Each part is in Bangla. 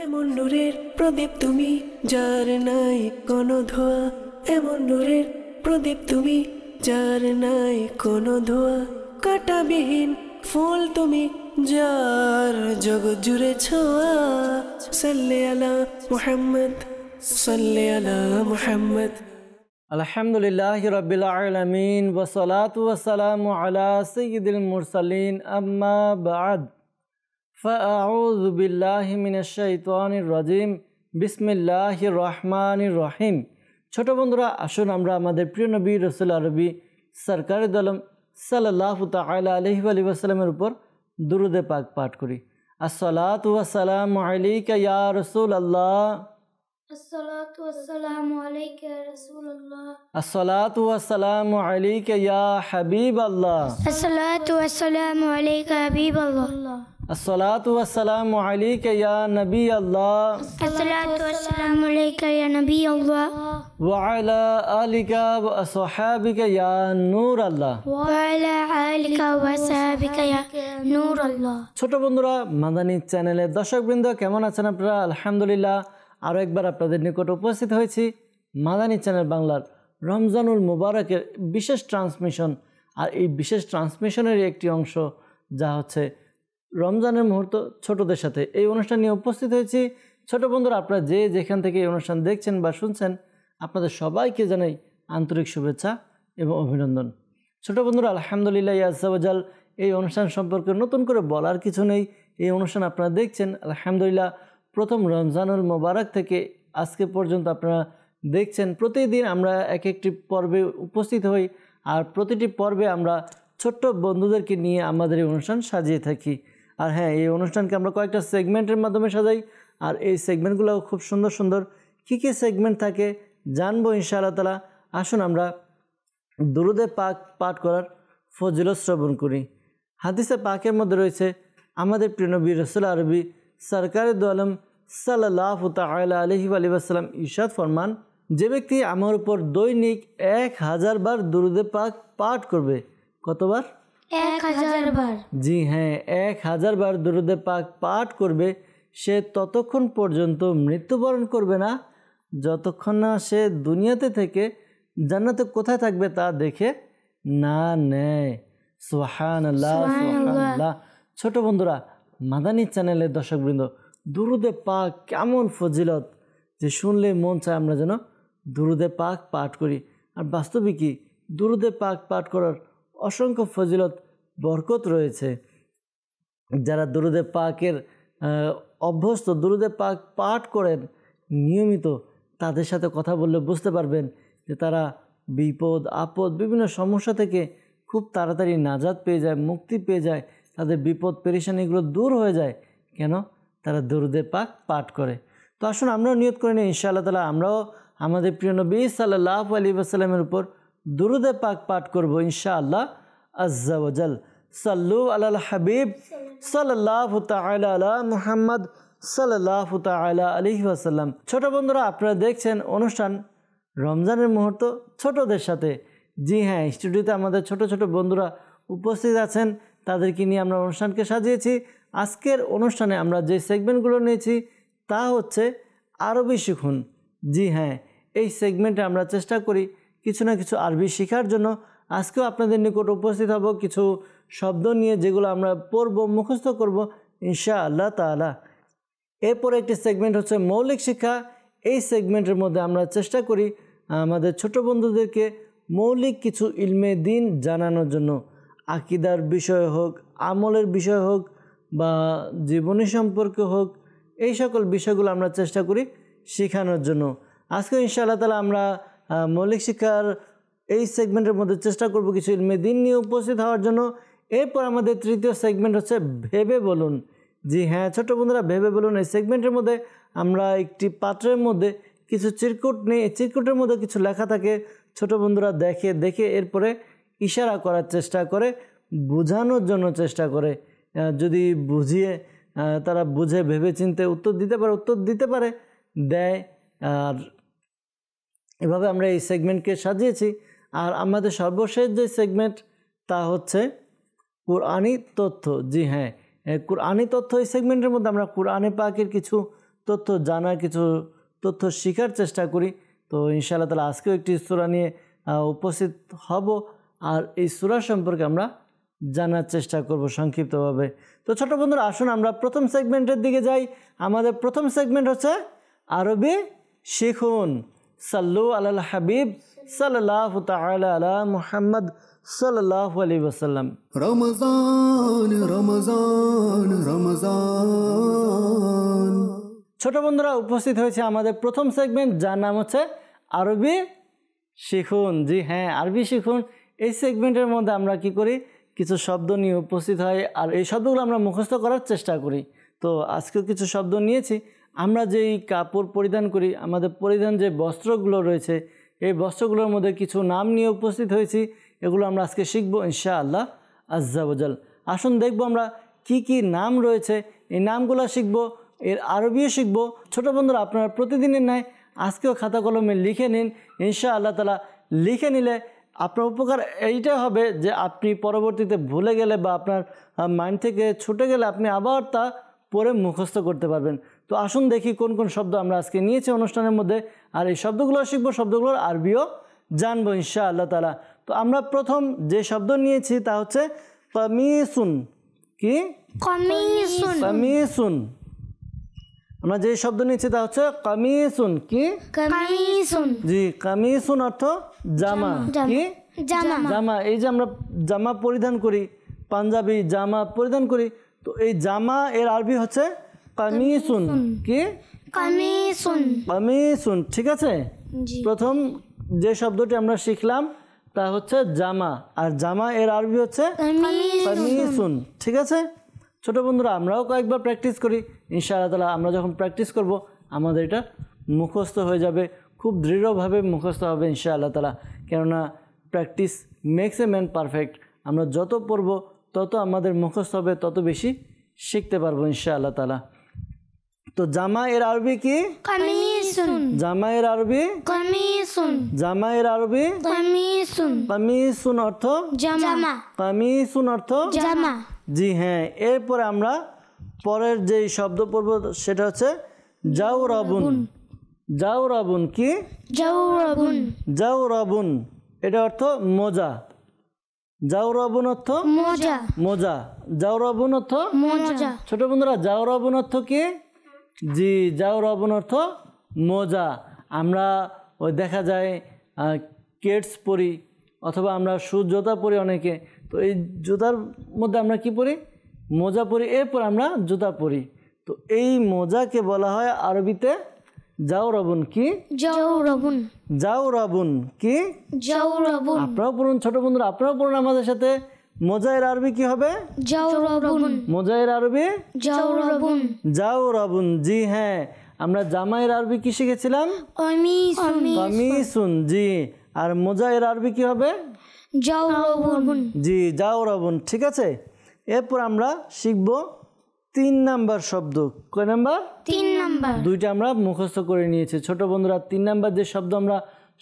এমন নূরের প্রদীপ তুমি, যার নাই কোনো ধোয়া। এমন নূরের প্রদীপ তুমি, যার নাই কোনো ধোয়া। কাঁটাবিহীন ফুল তুমি, যার জগৎ জুড়ে ছোঁয়া। সাল্লি আলা মুহাম্মদ, সাল্লি আলা মুহাম্মদ। আলহামদুলিল্লাহি রাব্বিল আলামিন ওয়াসসালাতু ওয়াসসালামু আলা সাইয়্যিদিল মুরসালিন আম্মা বা'দ ফাআউযু বিল্লাহি মিনাশ শাইতানির রাজিম বিসমিল্লাহির রহমানির রহিম। ছোট বন্ধুরা, আসুন আমরা আমাদের প্রিয় নবী রাসূল আরবি সরকারে দো আলম সাল্লাল্লাহু তাআলা আলাইহি ওয়া সাল্লামের উপর দুরূদে পাক পাঠ করি। আসসালাতু ওয়াসসালামু আলাইকা ইয়া রাসূলুল্লাহ, আসসালাতু ওয়াসসালামু আলাইকা ইয়া রাসূলুল্লাহ, আসসালাতু ওয়াসসালামু আলাইকা ইয়া হাবিবাল্লাহ, আসসালাতু ওয়াসসালামু আলাইকা হাবিবাল্লাহ, আসসালাতু ওয়াসসালামু আলাইকা ইয়া নবী আল্লাহ, আসসালাতু ওয়াসসালামু আলাইকা ইয়া নবী আল্লাহ, ওয়া আলা আলিকা ওয়া আসহাবিকা ইয়া নূর আল্লাহ, ওয়া আলা আলিকা ওয়া সাহবিকা ইয়া নূর আল্লাহ। ছোট বন্ধুরা, মাদানী চ্যানেলের দর্শকবৃন্দ কেমন আছেন আপনারা? আলহামদুলিল্লাহ, আরও একবার আপনাদের নিকট উপস্থিত হয়েছি মাদানী চ্যানেল বাংলার রমজানুল মুবারকের বিশেষ ট্রান্সমিশন। আর এই বিশেষ ট্রান্সমিশনের একটি অংশ যা হচ্ছে রমজানের মুহূর্ত ছোটদের সাথে, এই অনুষ্ঠান নিয়ে উপস্থিত হয়েছি। ছোট বন্ধুরা, আপনারা যে যেখান থেকে এই অনুষ্ঠান দেখছেন বা শুনছেন, আপনাদের সবাইকে জানাই আন্তরিক শুভেচ্ছা এবং অভিনন্দন। ছোট বন্ধুরা, আলহামদুলিল্লাহ আজ্জা ওয়া জাল, এই অনুষ্ঠান সম্পর্কে নতুন করে বলার কিছু নেই। এই অনুষ্ঠান আপনারা দেখছেন আলহামদুলিল্লাহ প্রথম রমজানুল মুবারক থেকে আজকে পর্যন্ত আপনারা দেখছেন। প্রতিদিন আমরা এক একটি পর্বে উপস্থিত হই, আর প্রতিটি পর্বে আমরা ছোট্ট বন্ধুদেরকে নিয়ে আমাদের এই অনুষ্ঠান সাজিয়ে থাকি। আর হ্যাঁ, এই অনুষ্ঠানকে আমরা কয়েকটা সেগমেন্টের মাধ্যমে সাজাই, আর এই সেগমেন্টগুলো খুব সুন্দর সুন্দর। কী কী সেগমেন্ট থাকে জানবো ইনশাআল্লাহ তাআলা। আসুন আমরা দুরূদে পাক পাঠ করার ফজিলত শ্রবণ করি। হাদিসে পাকের মধ্যে রয়েছে আমাদের প্রিয় নবী রাসূল আরবি সরকারে দো আলম সাল্লাল্লাহু তাআলা আলাইহি ওয়া সাল্লাম ইরশাদ ফরমান, যে ব্যক্তি আমার উপর দৈনিক 1000 বার দুরূদে পাক পাঠ করবে। কতবার? 1000 বার। জি হ্যাঁ, 1000 বার দুরূদে পাক পাঠ করবে, সে ততক্ষণ পর্যন্ত মৃত্যুবরণ করবে না যতক্ষণ না সে দুনিয়াতে থেকে জান্নাতে কোথায় থাকবে তা দেখে না নেয়। সুবহানাল্লাহ, সুবহানাল্লাহ। ছোট বন্ধুরা, মাদানী চ্যানেলের দর্শকবৃন্দ, দুরূদে পাক কেমন ফজিলত যে শুনলে মন চায় আমরা যেন দুরূদে পাক পাঠ করি। আর বাস্তবিকই দুরূদে পাক পাঠ করার অসংখ্য ফজিলত বরকত রয়েছে। যারা দুরূদে পাকের অভ্যস্ত, দুরূদে পাক পাঠ করেন নিয়মিত, তাদের সাথে কথা বললে বুঝতে পারবেন যে তারা বিপদ আপদ বিভিন্ন সমস্যা থেকে খুব তাড়াতাড়ি নাজাত পেয়ে যায়, মুক্তি পেয়ে যায়, তাদের বিপদ পেরেশানিগুলো দূর হয়ে যায়। কেন? তারা দুরূদে পাক পাঠ করে। তো আসুন আমরাও নিয়ত করে নিই ইনশাআল্লাহ তাআলা আমরাও আমাদের প্রিয় নবী সাল্লাল্লাহু আলাইহি ওয়াসাল্লামের উপর দুরূদে পাক পাঠ করব ইনশাআল্লাহ আজ্জা ওয়া জাল। সাল্লু আলাল হাবিব সাল্লাল্লাহু তাআলা আলা মুহাম্মদ সাল্লাল্লাহু তাআলা আলাইহি ওয়াসাল্লাম। ছোট বন্ধুরা, আপনারা দেখছেন অনুষ্ঠান রমজানের মুহূর্ত ছোটদের সাথে। জি হ্যাঁ, স্টুডিওতে আমাদের ছোট ছোট বন্ধুরা উপস্থিত আছেন, তাদেরকে নিয়ে আমরা অনুষ্ঠানকে সাজিয়েছি। আজকের অনুষ্ঠানে আমরা যে সেগমেন্টগুলো নিয়েছি তা হচ্ছে আরবি শিখুন। জি হ্যাঁ, এই সেগমেন্টে আমরা চেষ্টা করি কিছু না কিছু আরবি শেখার জন্য। আজকেও আপনাদের নিকট উপস্থিত হব কিছু শব্দ নিয়ে, যেগুলো আমরা পড়ব, মুখস্থ করব ইনশাআল্লাহ তাআলা। এরপর একটি সেগমেন্ট হচ্ছে মৌলিক শিক্ষা। এই সেগমেন্টের মধ্যে আমরা চেষ্টা করি আমাদের ছোট বন্ধুদেরকে মৌলিক কিছু ইলমে দিন জানানোর জন্য। আকীদার বিষয় হোক, আমলের বিষয় হোক, বা জীবনী সম্পর্কে হোক, এই সকল বিষয়গুলো আমরা চেষ্টা করি শেখানোর জন্য। আজকে ইনশাআল্লাহ তাআলা আমরা মৌলিক শিক্ষার এই সেগমেন্টের মধ্যে চেষ্টা করব কিছু ইলমে দিন নিয়ে উপস্থিত হওয়ার জন্য। এরপর আমাদের তৃতীয় সেগমেন্ট হচ্ছে ভেবে বলুন। জি হ্যাঁ ছোট বন্ধুরা, ভেবে বলুন এই সেগমেন্টের মধ্যে আমরা একটি পাত্রের মধ্যে কিছু চিরকুট নিয়ে, চিরকুটের মধ্যে কিছু লেখা থাকে, ছোট বন্ধুরা দেখে দেখে এরপরে ইশারা করার চেষ্টা করে, বোঝানোর জন্য চেষ্টা করে। যদি বুঝিয়ে তারা বুঝে ভেবে চিন্তে উত্তর দিতে পারে দেয়। আর এভাবে আমরা এই সেগমেন্টকে সাজিয়েছি। আর আমাদের সর্বশেষ যে সেগমেন্ট তা হচ্ছে কোরআনী তথ্য। জি হ্যাঁ, কোরআনী তথ্য। এই সেগমেন্টের মধ্যে আমরা কোরআনে পাকের কিছু তথ্য জানার, কিছু তথ্য শেখার চেষ্টা করি। তো ইনশাআল্লাহ তাআলা আজকেও একটি সূরা নিয়ে উপস্থিত হব, আর এই সূরা সম্পর্কে আমরা জানার চেষ্টা করব সংক্ষিপ্তভাবে। তো ছোট বন্ধুরা, আসুন আমরা প্রথম সেগমেন্টের দিকে যাই। আমাদের প্রথম সেগমেন্ট হচ্ছে আরবি শিখুন। সাল্লু আলাল হাবিব সাল্লাল্লাহু তাআলা আলা মুহাম্মদ সাল্লাল্লাহু আলাইহি ওয়াসাল্লাম। রমজান রমজান রমজান। ছোট বন্ধুরা, উপস্থিত হয়েছে আমাদের প্রথম সেগমেন্ট, যার নাম হচ্ছে আরবি শিখুন। জি হ্যাঁ, আরবি শিখুন। এই সেগমেন্টের মধ্যে আমরা কি করি, কিছু শব্দ নিয়ে উপস্থিত হয়, আর এই শব্দগুলো আমরা মুখস্থ করার চেষ্টা করি। তো আজকেও কিছু শব্দ নিয়েছি। আমরা যেই কাপড় পরিধান করি, আমাদের পরিধান যে বস্ত্রগুলো রয়েছে, এই বস্ত্রগুলোর মধ্যে কিছু নাম নিয়ে উপস্থিত হয়েছি। এগুলো আমরা আজকে শিখবো ইনশাআল্লাহ আজ্জা ওয়াজাল। আসুন দেখব আমরা কি কি নাম রয়েছে, এই নামগুলো শিখবো, এর আরবিও শিখবো। ছোটো বন্ধুরা, আপনারা প্রতিদিনের ন্যায় আজকেও খাতা কলমে লিখে নিন। ইনশাআল্লাহ তাআলা লিখে নিলে আপনার উপকার এইটাই হবে যে আপনি পরবর্তীতে ভুলে গেলে বা আপনার মাইন্ড থেকে ছুটে গেলে আপনি আবার তা পড়ে মুখস্থ করতে পারবেন। তো আসুন দেখি কোন কোন শব্দ আমরা আজকে নিয়েছি অনুষ্ঠানের মধ্যে, আর এই শব্দগুলো শিখবো, শব্দগুলোর আরবিও জানবো ইনশাআল্লাহ তাআলা। তো আমরা প্রথম যে শব্দ নিয়েছি তা হচ্ছে কামিসুন। কি? কামিসুন। কামিসুন। আমরা যে শব্দ নিয়েছি তা হচ্ছে কামিসুন। কি? কামিসুন। জি, কামিসুন অর্থ জামা। কি? জামা। জামা। এই যে আমরা জামা পরিধান করি, পাঞ্জাবি জামা পরিধান করি, তো এই জামা এর আরবি হচ্ছে কামিসুন। কি? কামিসুন। কামিসুন। ঠিক আছে, জি। প্রথম যে শব্দটি আমরা শিখলাম তা হচ্ছে জামা, আর জামা এর আরবি হচ্ছে কামিসুন। ঠিক আছে ছোট বন্ধুরা, আমরাও কয়েকবার প্র্যাকটিস করি। ইনশাআল্লাহ তাআলা আমরা যখন প্র্যাকটিস করব আমাদের এটা মুখস্থ হয়ে যাবে, খুব দৃঢ়ভাবে মুখস্থ হবে ইনশাআল্লাহ তাআলা। কেননা practice makes a man perfect. আমরা যত পড়ব তত আমাদের মুখস্থ হবে, তত বেশি শিখতে পারবো ইনশাআল্লাহ তাআলা। তো জামা এর আরবি কি? কামিসুন। জামা এর আরবি? কামিসুন। জামা এর আরবি? কামিসুন। কামিসুন অর্থ জামা। কামিসুন অর্থ জামা। জি হ্যাঁ। এরপরে আমরা পরের যেই শব্দ পড়ব সেটা হচ্ছে জাওরাবুন। জাওরাবুন। কি? জাওরাবুন। জাওরাবুন এটা অর্থ মোজা। জাওরাবুন অর্থ মোজা। মোজা। জাওরাবুন অর্থ মোজা। ছোট বন্ধুরা, জাওরাবুন অর্থ কি? জি, জাওরাবুন অর্থ মোজা। আমরা ওই দেখা যায় কেটস পরি অথবা আমরা শু জুতা পরি অনেকে, তো এই জুতার মধ্যে আমরা কি পরি? মোজা পরি, এরপর আমরা জুতা পরি। তো এই মোজাকে বলা হয় আরবিতে জাওরাবুন। কি? জাওরাবুন। জাওরাবুন। কি? জাওরাবুন। আপনারাও পড়ুন ছোট বন্ধুরা, আপনারাও পড়ুন আমাদের সাথে। মোজায়ের আরবি কি হবে? জাওরাবুন। মোজায়ের আরবি? জাওরাবুন। জাওরাবুন। জি হ্যাঁ, আমরা জামায়ের আরবি কি শিখেছিলাম? কামিসুন। কামিসুন। জি, আর মোজায়ের আরবি কি হবে? জাওরাবুন। জি, জাওরাবুন। ঠিক আছে, এরপর আমরা শিখব 3 নাম্বার শব্দ। কয় নাম্বার? 3 নাম্বার। দুইটা আমরা মুখস্থ করে নিয়েছি ছোট বন্ধুরা। 3 নাম্বার যে শব্দ আমরা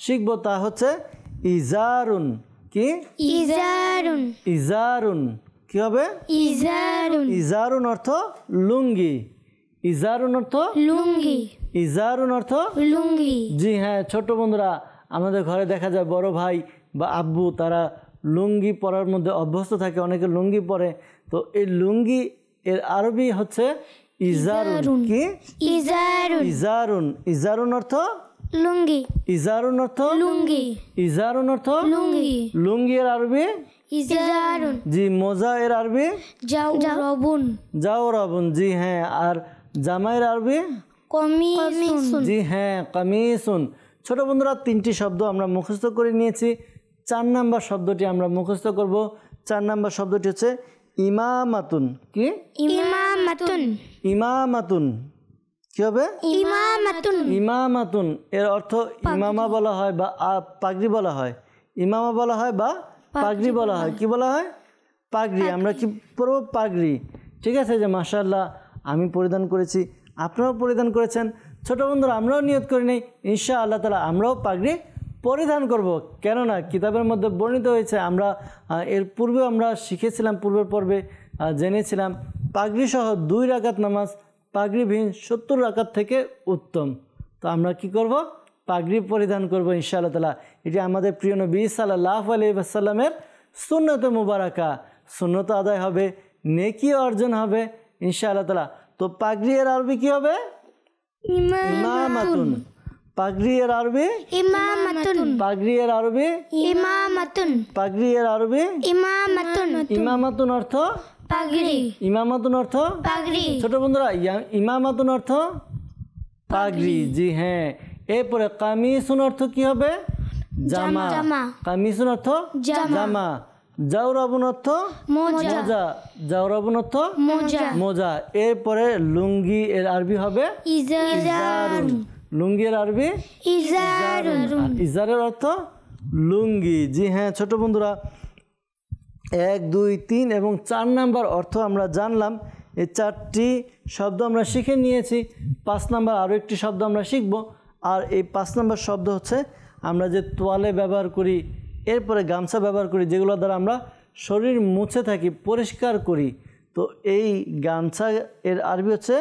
শিখব তা হচ্ছে ইজারুন। কি? ইজারুন। ইজারুন। কি হবে? ইজারুন। ইজারুন অর্থ লুঙ্গি। ইজারুন অর্থ লুঙ্গি। ইজারুন অর্থ লুঙ্গি। জি হ্যাঁ ছোট বন্ধুরা, আমাদের ঘরে দেখা যায় বড় ভাই বা আব্বু তারা লুঙ্গি পরার মধ্যে অভ্যস্ত থাকে, অনেকে লুঙ্গি পরে। তো এই লুঙ্গি এর আরবি হচ্ছে ইজারুন। কি? ইজারুন। ইজারুন। ইজারুন অর্থ লুঙ্গি। ইজারুন অর্থ লুঙ্গি। ইজারুন অর্থ লুঙ্গি। লুঙ্গি এর আরবি? ইজারুন। জি, মোজা এর আরবি? জাওরাবুন। জাওরাবুন। জি হ্যাঁ, আর জামাইয়ের আরবি? কামিসুন। জি হ্যাঁ, কামিসুন। ছোট বন্ধুরা, 3টি শব্দ আমরা মুখস্থ করে নিয়েছি। 4 নাম্বার শব্দটি আমরা মুখস্থ করব। 4 নাম্বার শব্দটি হচ্ছে ইমামাতুন। কি? ইমামাতুন। ইমামাতুন। কি হবে? ইমামাতুন। ইমামাতুন এর অর্থ ইমামা বলা হয় বা পাগড়ি বলা হয়। ইমামা বলা হয় বা পাগড়ি বলা হয়। কি বলা হয়? পাগড়ি। আমরা কি পরব? পাগড়ি। ঠিক আছে, যে মাশাআল্লাহ আমি পরিধান করেছি, আপনারাও পরিধান করেছেন। ছোট বন্ধুরা, আমরাও নিয়ত করে নেই ইনশাআল্লাহ তাআলা আমরাও পাগড়ি পরিধান করব। কেননা কিতাবের মধ্যে বর্ণিত হয়েছে, আমরা এর পূর্বেও আমরা শিখেছিলাম, পূর্বের পর্বে জেনেছিলাম পাগড়ি সহ 2 রাকাত নামাজ পাগড়িবিহীন 70 রাকাত থেকে উত্তম। তো আমরা কি করব? পাগড়ি পরিধান করব ইনশাআল্লাহ তাআলা। এটি আমাদের প্রিয় নবী সাল্লাল্লাহু আলাইহি ওয়াসাল্লামের সুন্নত মুবারাকা। সুন্নত আদায় হবে, নেকি অর্জন হবে ইনশাআল্লাহ তাআলা। তো পাগড়ি এর আরবি কি হবে? ইমামাতুন। পাগড়ি এর আরবি ইমামাতুন। পাগড়ি এর আরবি ইমামাতুন। পাগড়ি এর আরবি ইমামাতুন। ইমামাতুন অর্থ পাগড়ি। ইমামাতুন অর্থ পাগড়ি। ছোট বন্ধুরা, ইমামাতুন অর্থ পাগড়ি। জি হ্যাঁ। এরপরে কামিসুন অর্থ কি হবে? জামা। কামিসুন অর্থ জামা। জাওরাবুন অর্থ মোজা। জাওরাবুন অর্থ মোজা। এরপরে লুঙ্গি এর আরবি হবে ইজারুন। লুঙ্গি এর আরবি ইজারুন। আর ইজারের অর্থ লুঙ্গি। জি হ্যাঁ ছোট বন্ধুরা, 1, 2, 3 এবং 4 নাম্বার অর্থ আমরা জানলাম। এই 4টি শব্দ আমরা শিখে নিয়েছি। 5 নাম্বার আরও একটি শব্দ আমরা শিখব। আর এই 5 নাম্বার শব্দ হচ্ছে আমরা যে তোয়ালে ব্যবহার করি, এরপরে গামছা ব্যবহার করি, যেগুলো দ্বারা আমরা শরীর মুছে থাকি, পরিষ্কার করি। তো এই গামছা এর আরবি হচ্ছে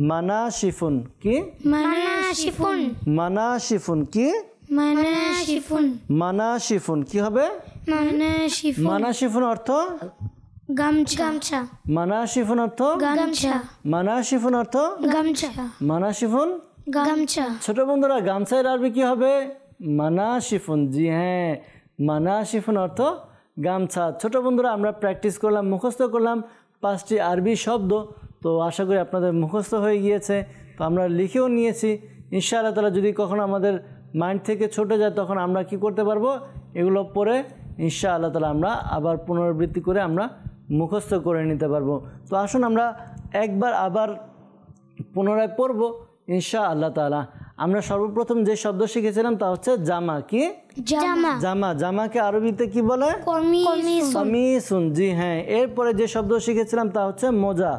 মানাশিফুন। কি? মানাশিফুন। মানাশিফুন। কি? মানাশিফুন। মানাশিফুন কি হবে? মানাশিফুন। মানাশিফুন অর্থ গামছা। মানাশিফুন অর্থ গামছা। মানাশিফুন অর্থ গামছা। মানাশিফুন গামছা। ছোট বন্ধুরা, গামছা এর আরবি কি হবে? মানাশিফুন। জি হ্যাঁ, মানাশিফুন অর্থ গামছা। ছোট বন্ধুরা, আমরা প্র্যাকটিস করলাম, মুখস্থ করলাম 5টি আরবি শব্দ। তো আশা করি আপনাদের মুখস্থ হয়ে গিয়েছে। তো আমরা লিখেও নিয়েছি ইনশাআল্লাহ তাআলা। যদি কখনো আমাদের মাইন্ড থেকে ছুটে যায়, তখন আমরা কি করতে পারবো? এগুলো পড়ে ইনশাআল্লাহ তাআলা আমরা আবার পুনরাবৃত্তি করে আমরা মুখস্থ করে নিতে পারবো। তো আসুন আমরা একবার আবার পুনরায় পড়ব ইনশাআল্লাহ তাআলা। আমরা সর্বপ্রথম যে শব্দ শিখেছিলাম তা হচ্ছে জামা। কি? জামা। জামা। জামাকে আরবিতে কি বলে? কামিসুন। জি হ্যাঁ। এরপরে যে শব্দ শিখেছিলাম তা হচ্ছে মোজা।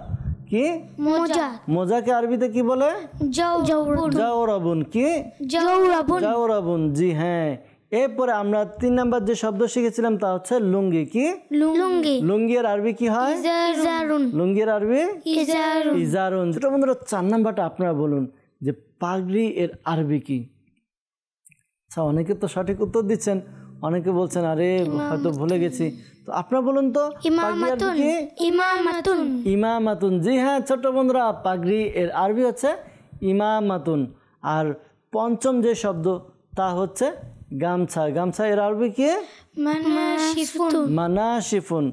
কি? মোজা। মোজাকে আরবিতে কি বলে? জাওরাবুন। কি? জাওরাবুন। জি হ্যাঁ। এরপরে আমরা 3 নাম্বার যে শব্দ শিখেছিলাম তা হচ্ছে লুঙ্গি। কি? লুঙ্গি। লুঙ্গি এর আরবি কি হয়? ইজারুন। লুঙ্গি এর আরবি ইজারুন। ইজারুন। ছোট বন্ধুরা, 4 নাম্বারটা আপনারা বলুন যে পাগড়ি এর আরবি কি? আচ্ছা, অনেকে তো সঠিক উত্তর দিচ্ছেন, অনেকে বলছেন আরে হয়তো ভুলে গেছি। তো আপনারা বলুন তো পাগড়ি আরবি কি? ইমামাতুন। ইমামাতুন। জি হ্যাঁ ছোট বন্ধুরা, পাগড়ি এর আরবি হচ্ছে ইমামাতুন। আর 5ম যে শব্দ তা হচ্ছে গামছা। গামছা এর আরবি কি? মানাশিফুন। মানাশিফুন।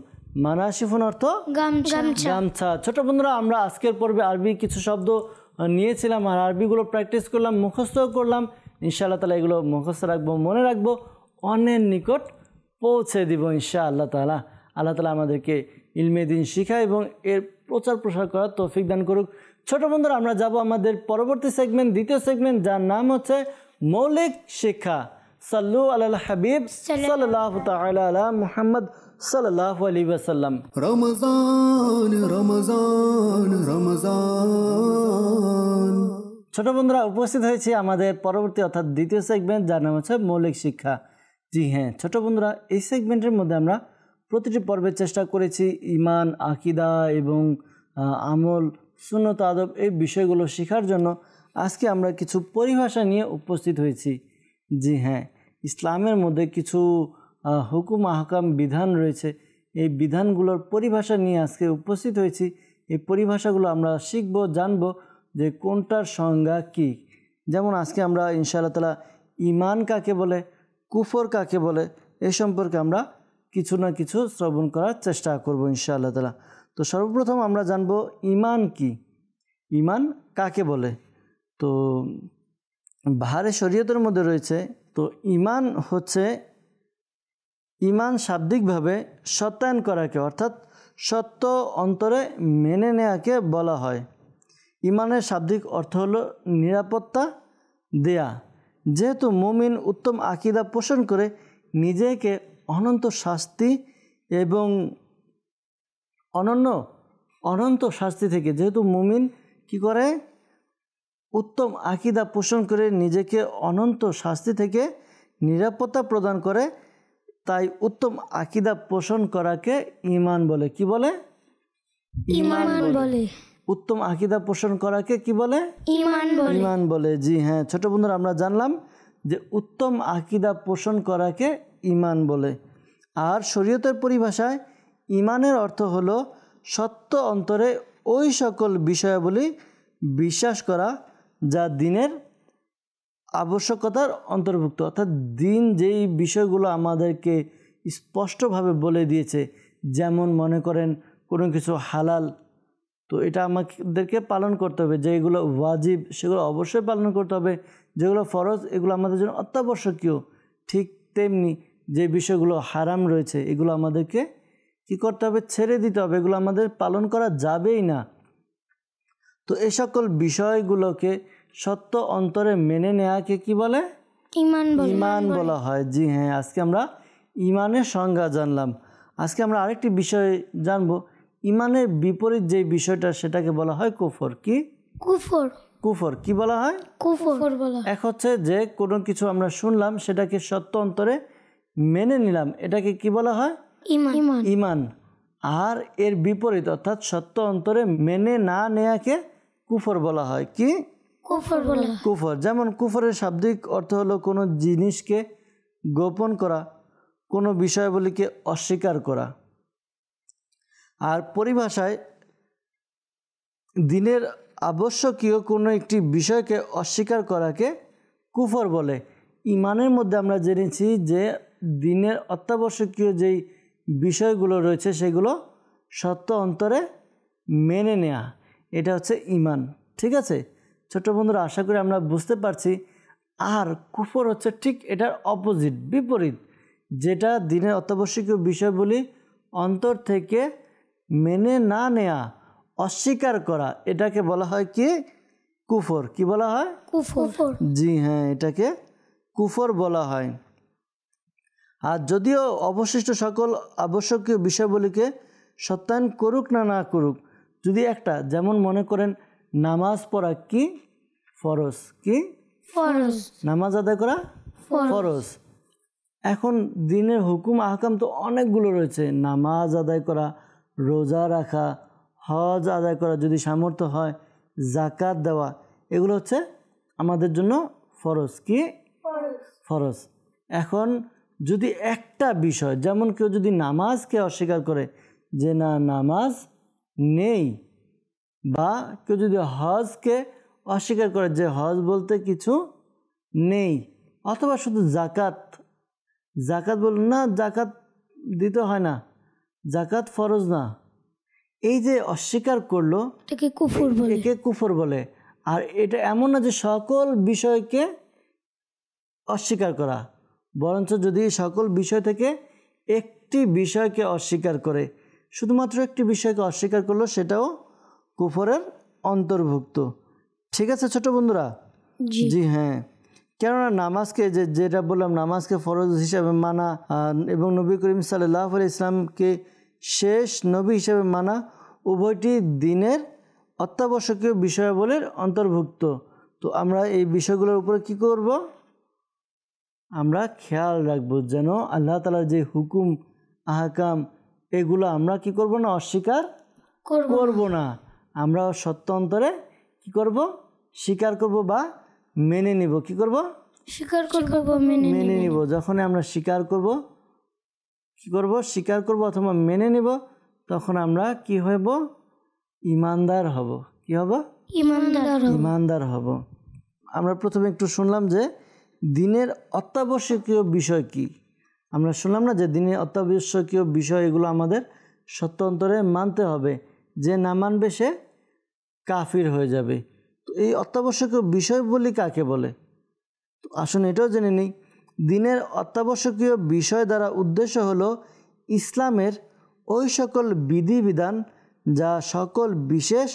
মানাশিফুন অর্থ গামছা। ছোট বন্ধুরা, আমরা আজকের পর্বে আরবি কিছু শব্দ নিয়েছিলাম আর আরবিগুলো প্র্যাকটিস করলাম, মুখস্থ করলাম। ইনশাআল্লাহ তাআলা এগুলো মুখস্থ রাখবো, মনে রাখবো, অন্যের নিকট পৌঁছে দিব ইনশাআল্লাহ তাআলা। আল্লাহ তাআলা আমাদেরকে ইলমে দ্বীন শিখা এবং এর প্রচার প্রসার করার তৌফিক দান করুক। ছোট বন্ধুরা, আমরা যাব আমাদের পরবর্তী সেগমেন্ট, দ্বিতীয় সেগমেন্ট, যার নাম হচ্ছে মৌলিক শিক্ষা। সাল্লু আলাল হাবিব সাল্লাল্লাহু তাআলা আলা মুহাম্মদ সাল্লাল্লাহু আলাইহি ওয়াসাল্লাম। রমজান রমজান রমজান। ছোট বন্ধুরা, উপস্থিত হয়েছি আমাদের পরবর্তী অর্থাৎ দ্বিতীয় সেগমেন্ট, যার নাম হচ্ছে মৌলিক শিক্ষা। জি হ্যাঁ ছোট বন্ধুরা, এই সেগমেন্টের মধ্যে আমরা প্রতিটি পর্বের চেষ্টা করেছি ইমান, আকিদা এবং আমল, সুন্নত, আদব এই বিষয়গুলো শেখার জন্য। আজকে আমরা কিছু পরিভাষা নিয়ে উপস্থিত হয়েছি। জি হ্যাঁ, ইসলামের মধ্যে কিছু হুকুম আহকাম বিধান রয়েছে, এই বিধানগুলোর পরিভাষা নিয়ে আজকে উপস্থিত হয়েছি। এই পরিভাষাগুলো আমরা শিখব, জানব যে কোনটার সংজ্ঞা কী। যেমন আজকে আমরা ইনশাআল্লাহ তাআলা ইমান কাকে বলে, কুফর কাকে বলে, এ সম্পর্কে আমরা কিছু না কিছু শ্রবণ করার চেষ্টা করব ইনশাআল্লাহ তাআলা। তো সর্বপ্রথম আমরা জানব ইমান কি, ইমান কাকে বলে। তো বাহারে শরীয়তের মধ্যে রয়েছে, তো ইমান হচ্ছে, ইমান শাব্দিকভাবে সত্যায়ন করাকে অর্থাৎ সত্য অন্তরে মেনে নেওয়াকে বলা হয়। ইমানের শাব্দিক অর্থ হলো নিরাপত্তা দেয়া। যেহেতু মুমিন উত্তম আকীদা পোষণ করে নিজেকে অনন্ত শাস্তি এবং অনন্ত শাস্তি থেকে, যেহেতু মুমিন কি করে, উত্তম আকীদা পোষণ করে নিজেকে অনন্ত শাস্তি থেকে নিরাপত্তা প্রদান করে, তাই উত্তম আকীদা পোষণ করাকে ঈমান বলে। কি বলে? ঈমান বলে। উত্তম আকীদা পোষণ করাকে কি বলে? ঈমান বলে। ঈমান বলে। জি হ্যাঁ ছোট বন্ধুরা, আমরা জানলাম যে উত্তম আকীদা পোষণ করাকে ঈমান বলে। আর শরীয়তের পরিভাষায় ঈমানের অর্থ হলো সত্য অন্তরে ওই সকল বিষয়াবলী বিশ্বাস করা যা দ্বীনের আবশ্যকতার অন্তর্ভুক্ত। অর্থাৎ দ্বীন যেই বিষয়গুলো আমাদেরকে স্পষ্টভাবে বলে দিয়েছে, যেমন মনে করেন কোনো কিছু হালাল, তো এটা আমাদেরকে পালন করতে হবে। যেগুলো ওয়াজিব সেগুলো অবশ্যই পালন করতে হবে, যেগুলো ফরজ এগুলো আমাদের জন্য অত্যাবশ্যকীয়। ঠিক তেমনি যে বিষয়গুলো হারাম রয়েছে এগুলো আমাদেরকে কী করতে হবে? ছেড়ে দিতে হবে, এগুলো আমাদের পালন করা যাবেই না। তো এই সকল বিষয়গুলোকে সত্য অন্তরে মেনে নেওয়াকে কি বলে? ঈমান বলে। ঈমান বলা হয়। জি হ্যাঁ, আজকে আমরা ঈমানের সংজ্ঞা জানলাম। আজকে আমরা আরেকটি বিষয় জানবো। ঈমানের বিপরীত যে বিষয়টা সেটাকে বলা হয় কুফর। কি? কুফর। কুফর কি বলা হয়? কুফর বলা। এক হচ্ছে যে কোনো কিছু আমরা শুনলাম সেটাকে সত্য অন্তরে মেনে নিলাম, এটাকে কি বলা হয়? ঈমান। ঈমান। আর এর বিপরীত অর্থাৎ সত্য অন্তরে মেনে না নেয়াকে কুফর বলা হয়। কি? কুফর বলা। কুফর। যেমন কুফরের শাব্দিক অর্থ হলো কোনো জিনিসকে গোপন করা, কোনো বিষয়াবলীকে অস্বীকার করা। আর পরিভাষায় দ্বীনের আবশ্যকীয় কোনো একটি বিষয়কে অস্বীকার করাকে কুফর বলে। ঈমানের মধ্যে আমরা জেনেছি যে দ্বীনের অত্যাবশ্যকীয় যেই বিষয়গুলো রয়েছে সেগুলো সত্য অন্তরে মেনে নেয়া, এটা হচ্ছে ঈমান। ঠিক আছে ছোট বন্ধুরা, আশা করি আমরা বুঝতে পারছি। আর কুফর হচ্ছে ঠিক এটার অপোজিট, বিপরীত, যেটা দ্বীনের অত্যাবশ্যকীয় বিষয়গুলি অন্তর থেকে মেনে না নেয়া, অস্বীকার করা, এটাকে বলা হয় কি? কুফর। কি বলা হয়? কুফর। জি হ্যাঁ, এটাকে কুফর বলা হয়। আর যদিও অবশিষ্ট সকল আবশ্যকীয় বিষয়গুলিকে সত্যায়ন করুক না না করুক, যদি একটা, যেমন মনে করেন নামাজ পড়া কি? ফরজ। কি? ফরজ। নামাজ আদায় করা ফরজ। এখন দ্বীনের হুকুম আহকাম তো অনেকগুলো রয়েছে। নামাজ আদায় করা, রোজা রাখা, হজ আদায় করা যদি সামর্থ্য হয়, জাকাত দেওয়া, এগুলো হচ্ছে আমাদের জন্য ফরজ। কি? ফরজ। এখন যদি একটা বিষয়, যেমন কেউ যদি নামাজকে অস্বীকার করে যে না নামাজ নেই, বা কেউ যদি হজকে অস্বীকার করে যে হজ বলতে কিছু নেই, অথবা শুধু জাকাত বল না, জাকাত দিতে হয় না, জাকাত ফরজ না, এই যে অস্বীকার করলো একে কুফর বলে। একে কুফর বলে। আর এটা এমন না যে সকল বিষয়কে অস্বীকার করা, বরঞ্চ যদি সকল বিষয় থেকে একটি বিষয়কে অস্বীকার করে, শুধুমাত্র একটি বিষয়কে অস্বীকার করলো, সেটাও কুফরের অন্তর্ভুক্ত। ঠিক আছে ছোট বন্ধুরা? জি হ্যাঁ, কেননা নামাজকে যেটা বললাম, নামাজকে ফরজ হিসাবে মানা এবং নবী করিম সাল্লাল্লাহু আলাইহি ইসলামকে শেষ নবী হিসাবে মানা, উভয়টি দ্বীনের অত্যাবশ্যকীয় বিষয়াবলীর অন্তর্ভুক্ত। তো আমরা এই বিষয়গুলোর উপরে কি করব? আমরা খেয়াল রাখবো যেন আল্লাহ তাআলার যে হুকুম আহকাম এগুলো আমরা কি করব না? অস্বীকার করব না। আমরা সত্য অন্তরে কি করব? স্বীকার করব বা মেনে নিব। কি করব? স্বীকার করব, মেনে নিব। যখন আমরা স্বীকার করব, কি করব? স্বীকার করব অথবা মেনে নিব, তখন আমরা কি হব? ঈমানদার হব। কি হব? ঈমানদার হব। আমরা প্রথমে একটু শুনলাম যে দ্বীনের অত্যাবশ্যকীয় বিষয় কি। আমরা শুনলাম না যে দ্বীনের অত্যাবশ্যকীয় বিষয় এগুলো আমাদের সত্য অন্তরে মানতে হবে, যে না মানবে সে কাফির হয়ে যাবে। তো এই অত্যাবশ্যকীয় বিষয় বলি কাকে বলে? তো আসুন এটাও জেনে নিই। দ্বীনের অত্যাবশ্যকীয় বিষয় দ্বারা উদ্দেশ্য হলো ইসলামের ওই সকল বিধিবিধান যা সকল বিশেষ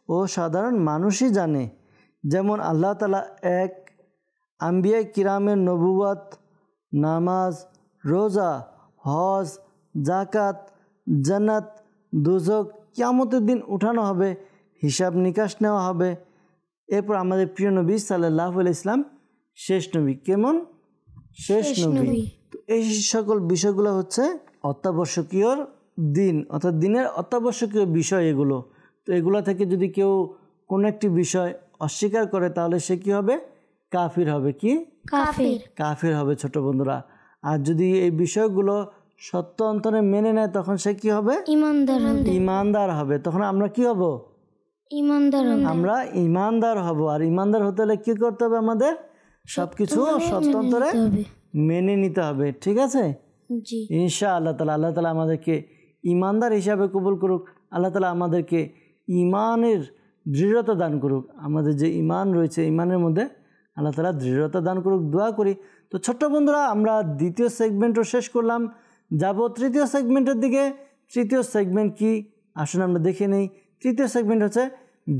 ও সাধারণ মানুষই জানে, যেমন আল্লাহ তাআলা এক, আম্বিয়া কিরামের নবুওয়াত, নামাজ, রোজা, হজ, জাকাত, জান্নাত, দোজখ, কিয়ামতের দিন উঠানো হবে, হিসাব নিকাশ নেওয়া হবে। এরপর আমাদের প্রিয় নবী সাল্লাল্লাহু আলাইহি ইসলাম শেষ নবী। কেমন? শেষ নবী। তো এই সকল বিষয়গুলো হচ্ছে অত্যাবশ্যকীয় দ্বীন, অর্থাৎ দ্বীনের অত্যাবশ্যকীয় বিষয় এগুলো। তো এগুলো থেকে যদি কেউ কোনো একটি বিষয় অস্বীকার করে তাহলে সে কি হবে? কাফির হবে। কি? কাফির। কাফির হবে ছোট বন্ধুরা। আর যদি এই বিষয়গুলো সত্য অন্তরে মেনে নেয় তখন সে কি হবে? ইমানদার হবে। ইমানদার হবে। তখন আমরা কি হব? ইমানদার হবে। আমরা ইমানদার হব। আর ইমানদার হতে হলে কি করতে হবে? আমাদের সবকিছু সত্য অন্তরে মেনে নিতে হবে। ঠিক আছে? জি ইনশাআল্লাহ তাআলা। আল্লাহ তাআলা আমাদেরকে ইমানদার হিসাবে কবুল করুক। আল্লাহ তাআলা আমাদেরকে ইমানের দৃঢ়তা দান করুক। আমাদের যে ইমান রয়েছে ইমানের মধ্যে আল্লাহ তাআলা দৃঢ়তা দান করুক, দোয়া করি। তো ছোট্ট বন্ধুরা, আমরা দ্বিতীয় সেগমেন্টও শেষ করলাম, যাব তৃতীয় সেগমেন্টের দিকে। তৃতীয় সেগমেন্ট কি আসুন আমরা দেখে নেই। তৃতীয় সেগমেন্ট হচ্ছে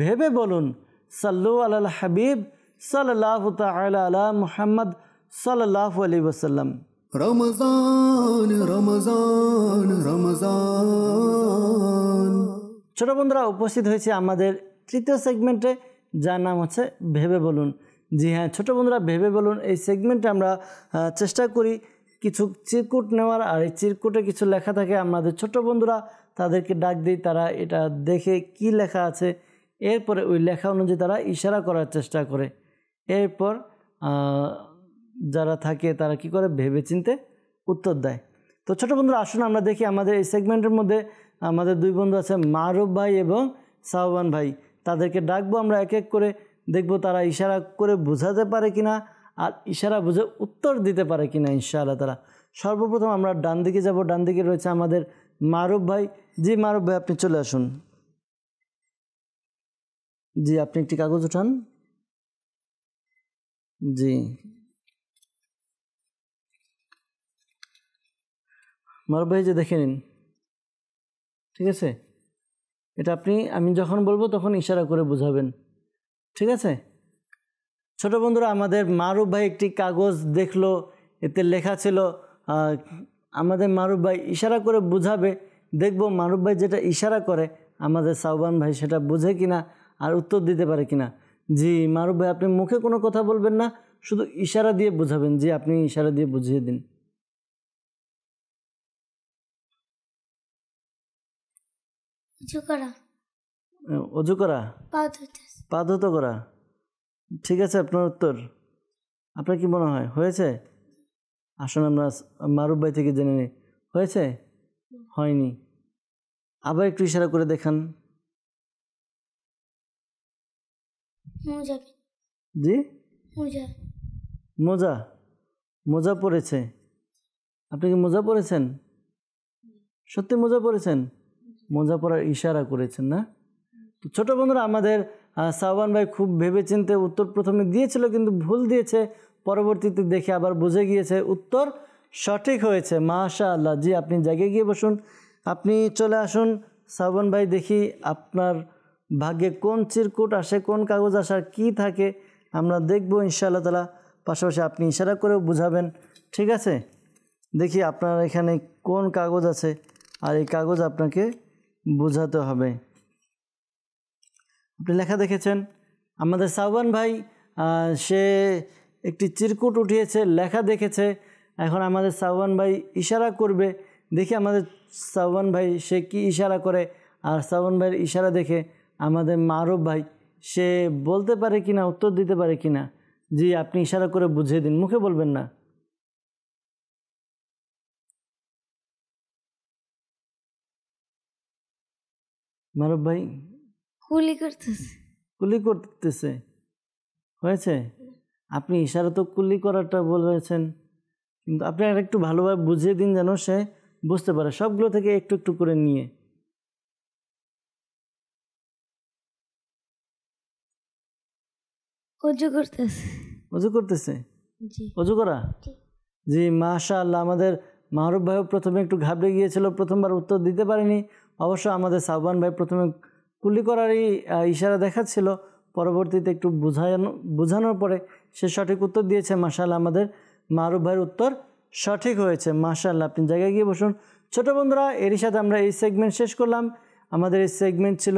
ভেবে বলুন সাল্লু আলাল হাবিব সাল্লাল্লাহু তাআলা আলা মুহাম্মদ সাল্লাল্লাহু আলাইহি ওয়াসাল্লাম। রমজান রমজান রমজান। ছোট বন্ধুরা, উপস্থিত হয়েছে আমাদের তৃতীয় সেগমেন্টে, যার নাম হচ্ছে ভেবে বলুন। জি হ্যাঁ ছোট বন্ধুরা, ভেবে বলুন এই সেগমেন্টে আমরা চেষ্টা করি কিছু চিরকুট নেওয়ার। আর এই চিরকুটে কিছু লেখা থাকে, আমাদের ছোট বন্ধুরা তাদেরকে ডাক দিই, তারা এটা দেখে কি লেখা আছে এরপরে ওই লেখা অনুযায়ী তারা ইশারা করার চেষ্টা করে। এরপর যারা থাকে তারা কি করে? ভেবে চিন্তে উত্তর দেয়। তো ছোট বন্ধুরা, আসুন আমরা দেখি আমাদের এই সেগমেন্টের মধ্যে আমাদের দুই বন্ধু আছে, মারুফ ভাই এবং সাহবান ভাই। তাদেরকে ডাকবো আমরা এক এক করে, দেখব তারা ইশারা করে বোঝাতে পারে কিনা আর ইশারা বুঝে উত্তর দিতে পারে কিনা ইনশাআল্লাহ তাআলা। সর্বপ্রথম আমরা ডান দিকে যাব। ডান দিকে রয়েছে আমাদের মারুফ ভাই। জি মারুফ ভাই, আপনি চলে আসুন। জি আপনি একটি কাগজ উঠান। জি মারুফ ভাই, যে দেখে নিন, ঠিক আছে? এটা আমি যখন বলবো তখন ইশারা করে বোঝাবেন, ঠিক আছে? ছোট বন্ধুরা, আমাদের মারুফ ভাই একটি কাগজ দেখলো, এতে লেখা ছিল, আমাদের মারুফ ভাই ইশারা করে বুঝাবে। দেখব মারুফ ভাই যেটা ইশারা করে আমাদের সাহবান ভাই সেটা বুঝে কিনা আর উত্তর দিতে পারে কিনা। জি মারুফ ভাই, আপনি মুখে কোনো কথা বলবেন না, শুধু ইশারা দিয়ে বুঝাবেন। জি আপনি ইশারা দিয়ে বুঝিয়ে দিন। অজু করা, পা ধুতো করা। ঠিক আছে, আপনার উত্তর। আপনার কি মনে হয় হয়েছে? আসুন আমরা মারুফ ভাই থেকে জেনে নিই, হয়েছে? হয়নি। আবার একটু ইশারা করে দেখান। জি মোজা, মোজা পরেছে। আপনি কি মোজা পরেছেন? সত্যি মোজা পরেছেন? মোজা পরার ইশারা করেছেন না? তো ছোট বন্ধুরা, আমাদের সাহবান ভাই খুব ভেবেচিন্তে উত্তর প্রথমে দিয়েছিল কিন্তু ভুল দিয়েছে, পরবর্তীতে দেখে আবার বুঝে গিয়েছে, উত্তর সঠিক হয়েছে। মাশাআল্লাহ। জি আপনি জায়গায় গিয়ে বসুন। আপনি চলে আসুন সাহবান ভাই, দেখি আপনার ভাগ্যে কোন চিরকুট আসে, কোন কাগজ আসার কি থাকে আমরা দেখব ইনশাআল্লাহ তাআলা। পাশাপাশি আপনি ইশারা করেও বুঝাবেন, ঠিক আছে? দেখি আপনার এখানে কোন কাগজ আছে আর এই কাগজ আপনাকে বোঝাতে হবে। আপনি লেখা দেখেছেন, আমাদের সাহবান ভাই সে একটি চিরকুট উঠিয়েছে, লেখা দেখেছে। এখন আমাদের সাহবান ভাই ইশারা করবে, দেখি আমাদের সাহবান ভাই সে কি ইশারা করে। আর সাহবান ভাইয়ের ইশারা দেখে আমাদের মারুফ ভাই সে বলতে পারে কিনা, উত্তর দিতে পারে কিনা। জি আপনি ইশারা করে বুঝিয়ে দিন, মুখে বলবেন না। মারুফ ভাই কুলি করতেছে, হয়েছে? আপনি ইশারা তো কুলি করাটা বলেছেন, কিন্তু আপনি আর একটু ভালোভাবে বুঝিয়ে দিন যেন সে বুঝতে পারে, সবগুলো থেকে একটু একটু করে নিয়ে। অজু করতেছে। অজু করা। জি মাশাআল্লাহ। আমাদের মারুফ ভাইও প্রথমে একটু ঘাবড়ে গিয়েছিল, প্রথমবার উত্তর দিতে পারেনি। অবশ্য আমাদের সাহবান ভাই প্রথমে কুলি করারই ইশারা দেখাচ্ছিল, পরবর্তীতে একটু বোঝানোর পরে সে সঠিক উত্তর দিয়েছে। মাশাআল্লাহ, আমাদের মারুফ ভাইয়ের উত্তর সঠিক হয়েছে। মাশাআল্লাহ। আপনি জায়গায় গিয়ে বসুন। ছোট বন্ধুরা, এরই সাথে আমরা এই সেগমেন্ট শেষ করলাম। আমাদের এই সেগমেন্ট ছিল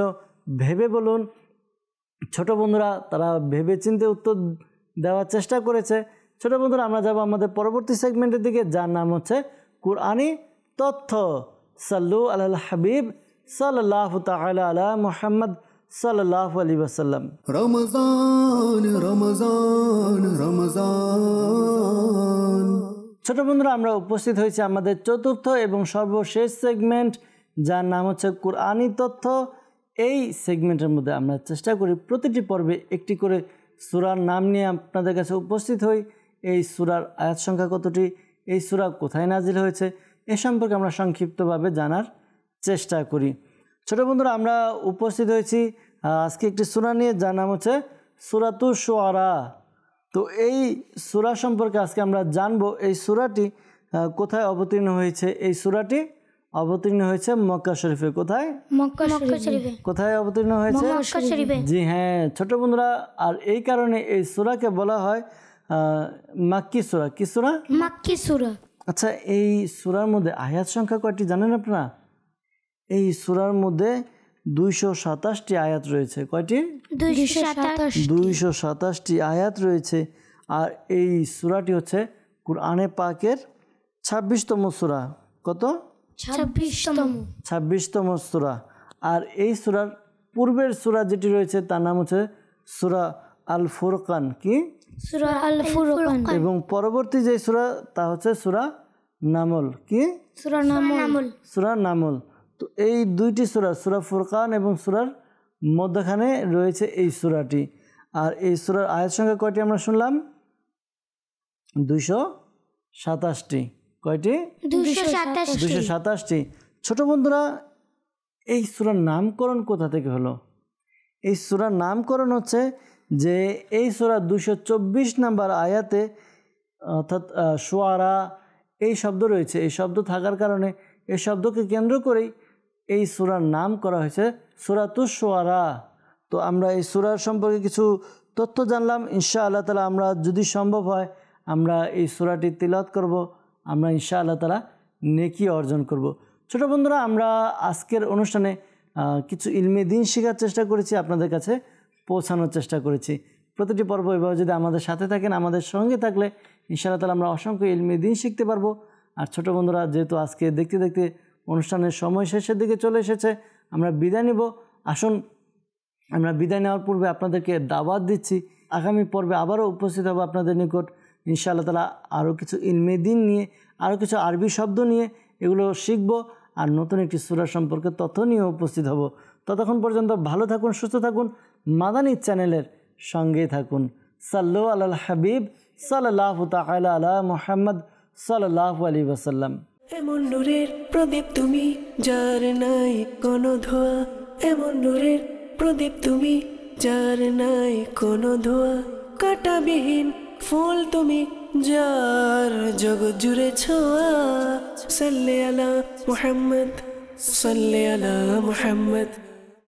ভেবে বলুন। ছোট বন্ধুরা তারা ভেবে চিন্তে উত্তর দেওয়ার চেষ্টা করেছে। ছোট বন্ধুরা, আমরা যাব আমাদের পরবর্তী সেগমেন্টের দিকে, যার নাম হচ্ছে কুরআনি তথ্য। সাল্লু আলাল হাবিব সাল্লাল্লাহু তাআলা আলা মুহাম্মদ সাল্লাল্লাহু আলাইহি ওয়াসাল্লাম। রমজান রমজান রমজান। ছোট বন্ধুরা, আমরা উপস্থিত হয়েছি আমাদের চতুর্থ এবং সর্বশেষ সেগমেন্ট, যার নাম হচ্ছে কুরআনী তথ্য। এই সেগমেন্টের মধ্যে আমরা চেষ্টা করি প্রতিটি পর্বে একটি করে সূরার নাম নিয়ে আপনাদের কাছে উপস্থিত হই। এই সূরার আয়াত সংখ্যা কতটি, এই সূরা কোথায় নাজিল হয়েছে, এ সম্পর্কে আমরা সংক্ষিপ্তভাবে জানার চেষ্টা করি। ছোট বন্ধুরা, আমরা উপস্থিত হয়েছি আজকে একটি সূরা নিয়ে, যার নাম হচ্ছে সূরাতুশ শুআরা। তো এই সূরা সম্পর্কে আজকে আমরা জানবো এই সূরাটি কোথায় অবতীর্ণ হয়েছে। এই সূরাটি অবতীর্ণ হয়েছে মক্কা শরীফে। কোথায়? মক্কা শরীফে। কোথায় অবতীর্ণ হয়েছে? মক্কা শরীফে। জি হ্যাঁ ছোট বন্ধুরা, আর এই কারণে এই সূরাকে বলা হয় মাক্কি সূরা। কি সূরা? মাক্কি সূরা। আচ্ছা, এই সূরার মধ্যে আয়াত সংখ্যা কয়টি জানেন আপনারা? এই সূরার মধ্যে 227টি আয়াত রয়েছে। কয়টি? 227টি আয়াত রয়েছে। আর এই সূরাটি হচ্ছে কুরআনে পাকের 26তম সূরা। কত? 26তম সূরা। আর এই সূরার পূর্বের সূরা যেটি রয়েছে তার নাম হচ্ছে সূরা আল ফুরকান। কি? সূরা আল ফুরকান। এবং পরবর্তী যে সূরা তা হচ্ছে সূরা নামল। কি? সূরা নামল। সূরা নামল। তো এই দুইটি সূরা, সূরা ফুরকান এবং সূরার মধ্যখানে রয়েছে এই সূরাটি। আর এই সূরার আয়াত সংখ্যা কয়টি আমরা শুনলাম? 227টি। কয়টি? 227টি। ছোট বন্ধুরা, এই সূরার নামকরণ কোথা থেকে হলো? এই সূরার নামকরণ হচ্ছে যে এই সূরা 224 নম্বর আয়াতে অর্থাৎ শুআরা এই শব্দ রয়েছে। এই শব্দ থাকার কারণে এই শব্দকে কেন্দ্র করেই এই সূরার নাম করা হয়েছে সূরাতুশ শুআরা। তো আমরা এই সূরার সম্পর্কে কিছু তথ্য জানলাম। ইনশাআল্লাহ তাআলা আমরা যদি সম্ভব হয় আমরা এই সূরাটি তিলাওয়াত করব, আমরা ইনশাআল্লাহ তাআলা নেকি অর্জন করব। ছোট বন্ধুরা, আমরা আজকের অনুষ্ঠানে কিছু ইলমে দ্বীন শেখার চেষ্টা করেছি, আপনাদের কাছে পৌঁছানোর চেষ্টা করেছি। প্রতিটি পর্ব এভাবে যদি আমাদের সাথে থাকেন, আমাদের সঙ্গে থাকলে ইনশাআল্লাহ তাআলা আমরা অসংখ্য ইলমে দ্বীন শিখতে পারবো। আর ছোট বন্ধুরা, যেহেতু আজকে দেখতে দেখতে অনুষ্ঠানের সময় শেষের দিকে চলে এসেছে, আমরা বিদায় নেব। আসুন আমরা বিদায় নেওয়ার পূর্বে আপনাদেরকে দাওয়াত দিচ্ছি, আগামী পর্বে আবারও উপস্থিত হব আপনাদের নিকট ইনশাআল্লাহ তাআলা আরও কিছু ইলমে দ্বীন নিয়ে, আরও কিছু আরবি শব্দ নিয়ে, এগুলো শিখব আর নতুন একটি সূরা সম্পর্কে তথ্য নিয়ে উপস্থিত হব। ততক্ষণ পর্যন্ত ভালো থাকুন, সুস্থ থাকুন, মাদানী চ্যানেলের সঙ্গেই থাকুন। সাল্লু আলাল হাবিব সাল্লাল্লাহু তাআলা আলা মুহাম্মদ সাল্লাল্লাহু আলাইহি ওয়াসাল্লাম। এমন নূরের প্রদীপ তুমি, যার নাই কোনো ধোয়া। এমন নূরের প্রদীপ তুমি, যার নাই কোনো ধোয়া। কাঁটাবিহীন ফুল তুমি, যার জগৎ জুড়ে ছোঁয়া। সাল্লি আলা মুহাম্মদ, সাল্লি আলা মুহাম্মদ।